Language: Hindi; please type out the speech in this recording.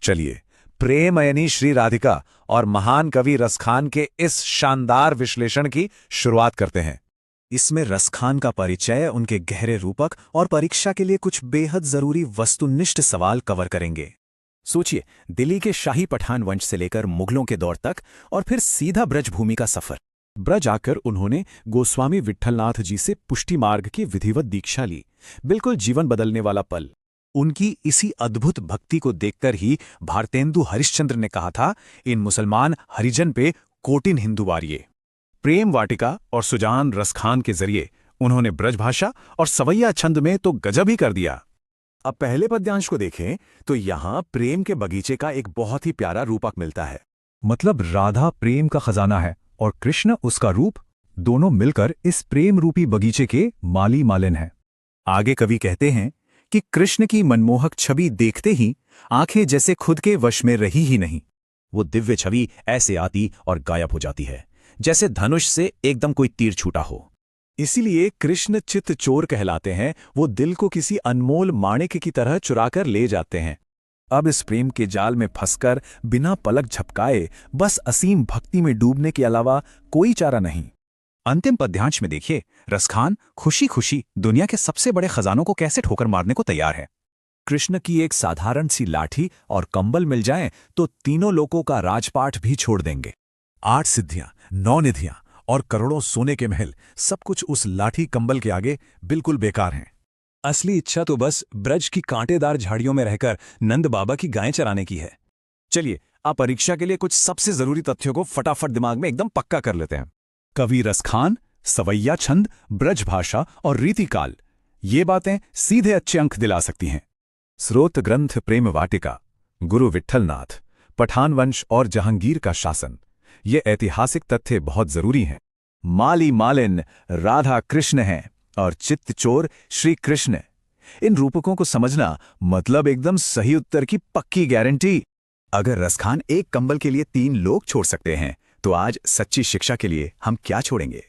चलिए, प्रेमयनी श्री राधिका और महान कवि रसखान के इस शानदार विश्लेषण की शुरुआत करते हैं। इसमें रसखान का परिचय, उनके गहरे रूपक और परीक्षा के लिए कुछ बेहद जरूरी वस्तुनिष्ठ सवाल कवर करेंगे। सोचिए, दिल्ली के शाही पठान वंश से लेकर मुगलों के दौर तक और फिर सीधा ब्रजभूमि का सफर। ब्रज आकर उन्होंने गोस्वामी विट्ठलनाथ जी से पुष्टि मार्ग की विधिवत दीक्षा ली। बिल्कुल जीवन बदलने वाला पल। उनकी इसी अद्भुत भक्ति को देखकर ही भारतेंदु हरिश्चंद्र ने कहा था, इन मुसलमान हरिजन पे कोटिन हिंदू वारिये। प्रेम वाटिका और सुजान रसखान के जरिए उन्होंने ब्रजभाषा और सवैया छंद में तो गजब ही कर दिया। अब पहले पद्यांश को देखें तो यहां प्रेम के बगीचे का एक बहुत ही प्यारा रूपक मिलता है। मतलब राधा प्रेम का खजाना है और कृष्ण उसका रूप, दोनों मिलकर इस प्रेम रूपी बगीचे के माली मालिन हैं। आगे कवि कहते हैं कि कृष्ण की मनमोहक छवि देखते ही आंखें जैसे खुद के वश में रही ही नहीं। वो दिव्य छवि ऐसे आती और गायब हो जाती है, जैसे धनुष से एकदम कोई तीर छूटा हो। इसीलिए कृष्ण चित्त चोर कहलाते हैं। वो दिल को किसी अनमोल माणिक की तरह चुराकर ले जाते हैं। अब इस प्रेम के जाल में फंसकर बिना पलक झपकाए बस असीम भक्ति में डूबने के अलावा कोई चारा नहीं। अंतिम पद्यांश में देखिए, रसखान खुशी खुशी दुनिया के सबसे बड़े खजानों को कैसे ठोकर मारने को तैयार है। कृष्ण की एक साधारण सी लाठी और कंबल मिल जाए तो तीनों लोकों का राजपाट भी छोड़ देंगे। 8 सिद्धियां, 9 निधियां और करोड़ों सोने के महल, सब कुछ उस लाठी कंबल के आगे बिल्कुल बेकार हैं। असली इच्छा तो बस ब्रज की कांटेदार झाड़ियों में रहकर नंद बाबा की गायें चराने की है। चलिए, आप परीक्षा के लिए कुछ सबसे जरूरी तथ्यों को फटाफट दिमाग में एकदम पक्का कर लेते हैं। कवि रसखान, सवैया छंद, ब्रज भाषा और रीतिकाल, ये बातें सीधे अच्छे अंक दिला सकती हैं। स्रोत ग्रंथ प्रेम वाटिका, गुरु विट्ठलनाथ, पठान वंश और जहांगीर का शासन, ये ऐतिहासिक तथ्य बहुत जरूरी हैं। माली मालिन राधा कृष्ण हैं और चित्त चोर श्री कृष्ण। इन रूपकों को समझना मतलब एकदम सही उत्तर की पक्की गारंटी। अगर रसखान एक कंबल के लिए 3 लोग छोड़ सकते हैं तो आज सच्ची शिक्षा के लिए हम क्या छोड़ेंगे।